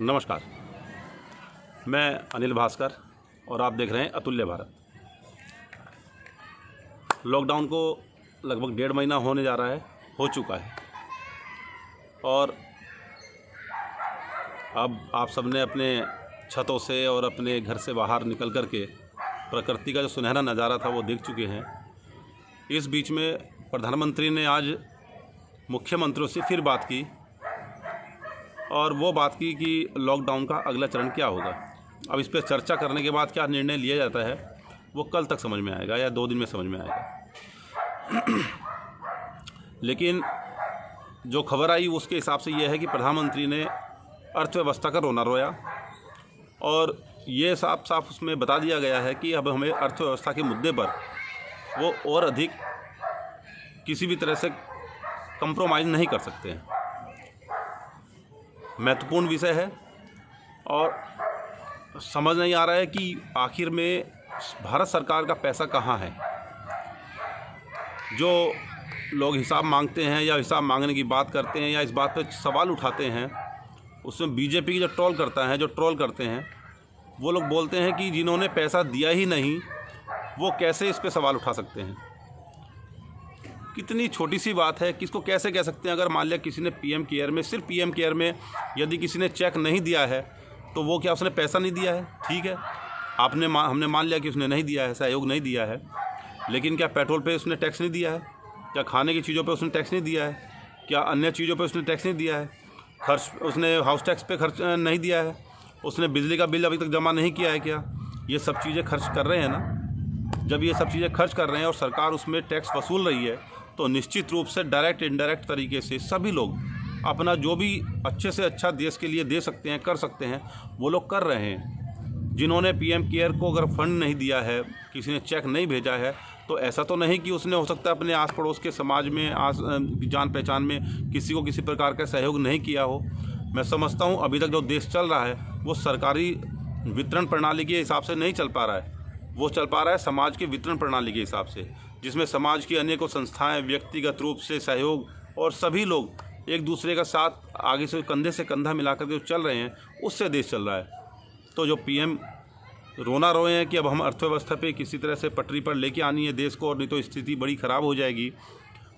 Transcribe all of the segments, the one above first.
नमस्कार, मैं अनिल भास्कर और आप देख रहे हैं अतुल्य भारत। लॉकडाउन को लगभग 1.5 महीना होने जा रहा है, हो चुका है और अब आप सबने अपने छतों से और अपने घर से बाहर निकल कर के प्रकृति का जो सुनहरा नज़ारा था वो देख चुके हैं। इस बीच में प्रधानमंत्री ने आज मुख्यमंत्रियों से फिर बात की और वो बात की कि लॉकडाउन का अगला चरण क्या होगा। अब इस पर चर्चा करने के बाद क्या निर्णय लिया जाता है वो कल तक समझ में आएगा या 2 दिन में समझ में आएगा। लेकिन जो खबर आई उसके हिसाब से ये है कि प्रधानमंत्री ने अर्थव्यवस्था का रोना रोया और ये साफ साफ उसमें बता दिया गया है कि अब हमें अर्थव्यवस्था के मुद्दे पर वो और अधिक किसी भी तरह से कंप्रोमाइज़ नहीं कर सकते हैं। महत्वपूर्ण विषय है और समझ नहीं आ रहा है कि आखिर में भारत सरकार का पैसा कहाँ है। जो लोग हिसाब मांगते हैं या हिसाब मांगने की बात करते हैं या इस बात पर सवाल उठाते हैं, उसमें बीजेपी की जो ट्रोल करते हैं वो लोग बोलते हैं कि जिन्होंने पैसा दिया ही नहीं वो कैसे इस पे सवाल उठा सकते हैं। कितनी छोटी सी बात है, किसको कैसे कह सकते हैं। अगर मान लिया किसी ने पीएम केयर में, सिर्फ पीएम केयर में यदि किसी ने चेक नहीं दिया है तो वो क्या उसने पैसा नहीं दिया है? ठीक है, हमने मान लिया कि उसने नहीं दिया है, सहयोग नहीं दिया है, लेकिन क्या पेट्रोल पे उसने टैक्स नहीं दिया है? क्या खाने की चीज़ों पे उसने टैक्स नहीं दिया है? क्या अन्य चीज़ों पे उसने टैक्स नहीं दिया है? खर्च उसने हाउस टैक्स पे खर्च नहीं दिया है? उसने बिजली का बिल अभी तक जमा नहीं किया है क्या? ये सब चीज़ें खर्च कर रहे हैं ना। जब ये सब चीज़ें खर्च कर रहे हैं और सरकार उसमें टैक्स वसूल रही है तो निश्चित रूप से डायरेक्ट इनडायरेक्ट तरीके से सभी लोग अपना जो भी अच्छे से अच्छा देश के लिए दे सकते हैं, कर सकते हैं, वो लोग कर रहे हैं। जिन्होंने पीएम केयर को अगर फंड नहीं दिया है, किसी ने चेक नहीं भेजा है, तो ऐसा तो नहीं कि उसने हो सकता है अपने आस पड़ोस के समाज में जान पहचान में किसी को किसी प्रकार का सहयोग नहीं किया हो। मैं समझता हूँ अभी तक जो देश चल रहा है वो सरकारी वितरण प्रणाली के हिसाब से नहीं चल पा रहा है, वो चल पा रहा है समाज के वितरण प्रणाली के हिसाब से, जिसमें समाज की अनेकों संस्थाएं व्यक्तिगत रूप से सहयोग और सभी लोग एक दूसरे का साथ आगे से कंधा मिलाकर के चल रहे हैं, उससे देश चल रहा है। तो जो पीएम रोना रोए हैं कि अब हम अर्थव्यवस्था पे किसी तरह से पटरी पर लेके आनी है देश को और नहीं तो स्थिति बड़ी ख़राब हो जाएगी,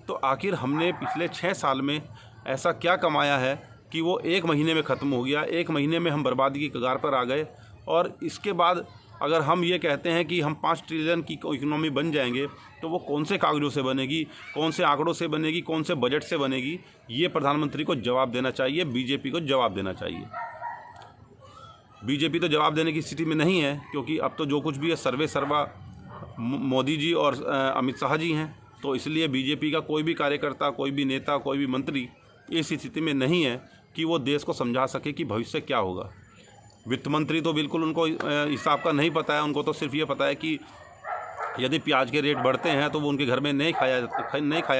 तो आखिर हमने पिछले 6 साल में ऐसा क्या कमाया है कि वो 1 महीने में ख़त्म हो गया। 1 महीने में हम बर्बादी की कगार पर आ गए और इसके बाद अगर हम ये कहते हैं कि हम 5 ट्रिलियन की इकोनॉमी बन जाएंगे तो वो कौन से कागज़ों से बनेगी, कौन से आंकड़ों से बनेगी, कौन से बजट से बनेगी? ये प्रधानमंत्री को जवाब देना चाहिए, बीजेपी को जवाब देना चाहिए। बीजेपी तो जवाब देने की स्थिति में नहीं है क्योंकि अब तो जो कुछ भी है सर्वा मोदी जी और अमित शाह जी हैं, तो इसलिए बीजेपी का कोई भी कार्यकर्ता, कोई भी नेता, कोई भी मंत्री इस स्थिति में नहीं है कि वो देश को समझा सके कि भविष्य क्या होगा। वित्त मंत्री तो बिल्कुल उनको हिसाब का नहीं पता है, उनको तो सिर्फ ये पता है कि यदि प्याज के रेट बढ़ते हैं तो वो उनके घर में नहीं खाया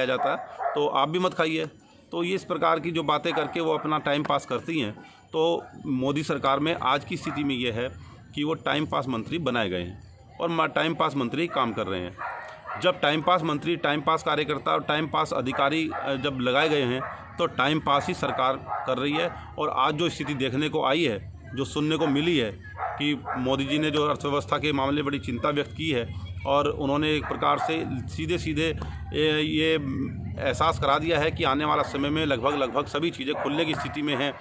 जाता, तो आप भी मत खाइए। तो ये इस प्रकार की जो बातें करके वो अपना टाइम पास करती हैं। तो मोदी सरकार में आज की स्थिति में ये है कि वो टाइम पास मंत्री बनाए गए हैं और टाइम पास मंत्री काम कर रहे हैं। जब टाइम पास मंत्री, टाइम पास कार्यकर्ता और टाइम पास अधिकारी जब लगाए गए हैं तो टाइम पास ही सरकार कर रही है। और आज जो स्थिति देखने को आई है, जो सुनने को मिली है कि मोदी जी ने जो अर्थव्यवस्था के मामले बड़ी चिंता व्यक्त की है और उन्होंने एक प्रकार से सीधे ये एहसास करा दिया है कि आने वाला समय में लगभग सभी चीज़ें खुलने की स्थिति में हैं।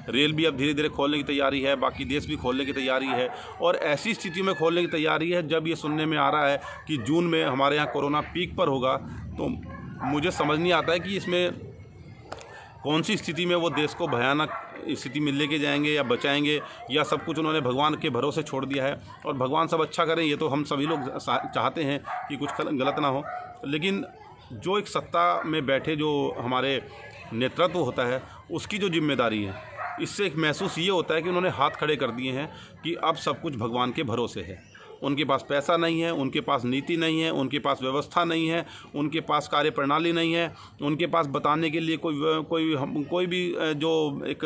रेल भी अब धीरे धीरे खोलने की तैयारी है, बाकी देश भी खोलने की तैयारी है और ऐसी स्थिति में खोलने की तैयारी है जब ये सुनने में आ रहा है कि जून में हमारे यहाँ कोरोना पीक पर होगा। तो मुझे समझ नहीं आता है कि इसमें कौन सी स्थिति में वो देश को भयानक स्थिति में लेके जाएंगे या बचाएंगे, या सब कुछ उन्होंने भगवान के भरोसे छोड़ दिया है। और भगवान सब अच्छा करें, ये तो हम सभी लोग चाहते हैं कि कुछ गलत ना हो, लेकिन जो एक सत्ता में बैठे जो हमारे नेतृत्व होता है उसकी जो जिम्मेदारी है, इससे एक महसूस ये होता है कि उन्होंने हाथ खड़े कर दिए हैं कि अब सब कुछ भगवान के भरोसे है। उनके पास पैसा नहीं है, उनके पास नीति नहीं है, उनके पास व्यवस्था नहीं है, उनके पास कार्य प्रणाली नहीं है, उनके पास बताने के लिए कोई भी जो एक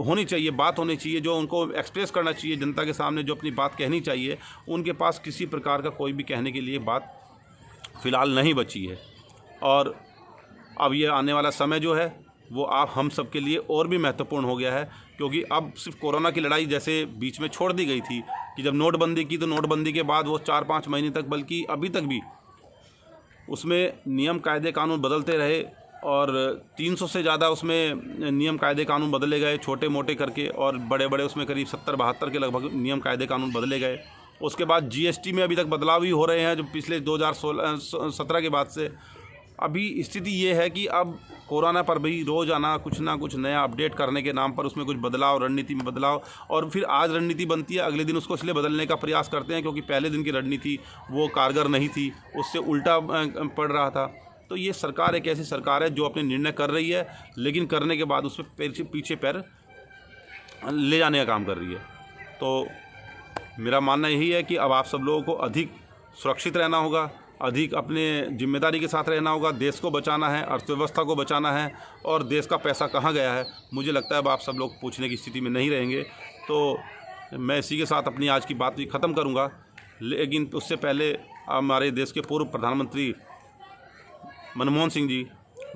होनी चाहिए, बात होनी चाहिए, जो उनको एक्सप्रेस करना चाहिए जनता के सामने, जो अपनी बात कहनी चाहिए, उनके पास किसी प्रकार का कोई भी कहने के लिए बात फ़िलहाल नहीं बची है। और अब ये आने वाला समय जो है वो आप हम सब के लिए और भी महत्वपूर्ण हो गया है, क्योंकि अब सिर्फ कोरोना की लड़ाई जैसे बीच में छोड़ दी गई थी कि जब नोटबंदी की, तो नोटबंदी के बाद वो 4-5 महीने तक, बल्कि अभी तक भी उसमें नियम कायदे कानून बदलते रहे और 300 से ज़्यादा उसमें नियम कायदे कानून बदले गए, छोटे मोटे करके, और बड़े बड़े उसमें करीब 70-72 के लगभग नियम कायदे कानून बदले गए। उसके बाद जीएसटी में अभी तक बदलाव ही हो रहे हैं, जो पिछले 2017 के बाद से। अभी स्थिति ये है कि अब कोरोना पर भी रोज़ाना कुछ ना कुछ नया अपडेट करने के नाम पर उसमें कुछ बदलाव, रणनीति में बदलाव, और फिर आज रणनीति बनती है, अगले दिन उसको इसलिए बदलने का प्रयास करते हैं क्योंकि पहले दिन की रणनीति वो कारगर नहीं थी, उससे उल्टा पड़ रहा था। तो ये सरकार एक ऐसी सरकार है जो अपने निर्णय कर रही है, लेकिन करने के बाद उस पर पीछे पैर ले जाने का काम कर रही है। तो मेरा मानना यही है कि अब आप सब लोगों को अधिक सुरक्षित रहना होगा, अधिक अपने जिम्मेदारी के साथ रहना होगा, देश को बचाना है, अर्थव्यवस्था को बचाना है, और देश का पैसा कहाँ गया है मुझे लगता है अब आप सब लोग पूछने की स्थिति में नहीं रहेंगे। तो मैं इसी के साथ अपनी आज की बात भी ख़त्म करूँगा, लेकिन उससे पहले हमारे देश के पूर्व प्रधानमंत्री मनमोहन सिंह जी,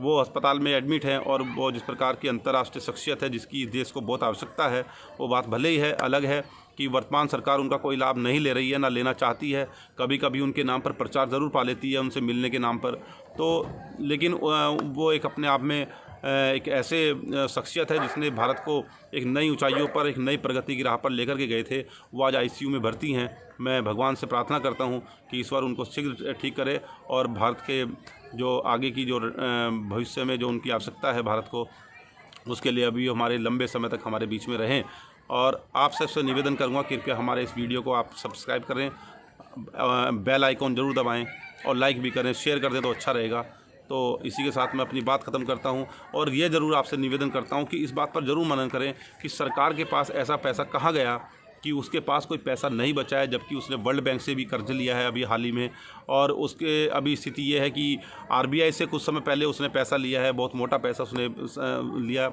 वो अस्पताल में एडमिट हैं, और वो जिस प्रकार की अंतर्राष्ट्रीय शख्सियत है जिसकी देश को बहुत आवश्यकता है, वो बात भले ही है, अलग है कि वर्तमान सरकार उनका कोई लाभ नहीं ले रही है, ना लेना चाहती है। कभी कभी उनके नाम पर प्रचार ज़रूर पा लेती है उनसे मिलने के नाम पर, तो लेकिन वो एक अपने आप में एक ऐसे शख्सियत है जिसने भारत को एक नई ऊंचाइयों पर, एक नई प्रगति की राह पर लेकर के गए थे। वो आज आईसीयू में भर्ती हैं। मैं भगवान से प्रार्थना करता हूं कि ईश्वर उनको शीघ्र ठीक करे, और भारत के जो आगे की जो भविष्य में जो उनकी आवश्यकता है भारत को, उसके लिए अभी हमारे लंबे समय तक हमारे बीच में रहें। और आप सबसे निवेदन करूँगा कृपया हमारे इस वीडियो को आप सब्सक्राइब करें, बेल आइकॉन ज़रूर दबाएं, और लाइक भी करें, शेयर कर दें तो अच्छा रहेगा। तो इसी के साथ मैं अपनी बात ख़त्म करता हूं, और ये ज़रूर आपसे निवेदन करता हूं कि इस बात पर ज़रूर मनन करें कि सरकार के पास ऐसा पैसा कहाँ गया कि उसके पास कोई पैसा नहीं बचा है, जबकि उसने वर्ल्ड बैंक से भी कर्ज लिया है अभी हाल ही में। और उसके अभी स्थिति ये है कि आरबीआई से कुछ समय पहले उसने पैसा लिया है, बहुत मोटा पैसा उसने लिया।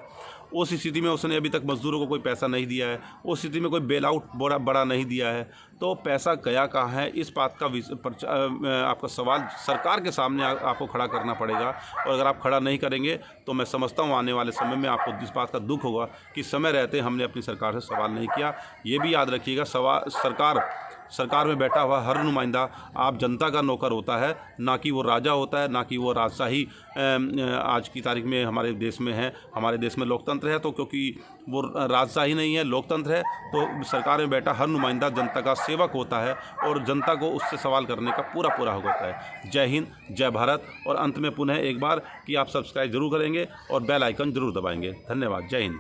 उस स्थिति में उसने अभी तक मज़दूरों को कोई पैसा नहीं दिया है, उस स्थिति में कोई बेल आउट बड़ा नहीं दिया है। तो पैसा गया कहाँ है, इस बात का आपका सवाल सरकार के सामने आपको खड़ा करना पड़ेगा। और अगर आप खड़ा नहीं करेंगे तो मैं समझता हूँ आने वाले समय में आपको इस बात का दुख होगा कि समय रहते हमने अपनी सरकार से सवाल नहीं किया। ये भी याद रखिएगा, सरकार में बैठा हुआ हर नुमाइंदा आप जनता का नौकर होता है, ना कि वो राजा होता है, ना कि वो राजशाही आज की तारीख में हमारे देश में है। हमारे देश में लोकतंत्र है, तो क्योंकि वो राजशाही नहीं है, लोकतंत्र है, तो सरकार में बैठा हर नुमाइंदा जनता का सेवक होता है, और जनता को उससे सवाल करने का पूरा हक होता है। जय हिंद, जय भारत। और अंत में पुनः एक बार कि आप सब्सक्राइब जरूर करेंगे और बेल आइकन जरूर दबाएंगे। धन्यवाद। जय हिंद।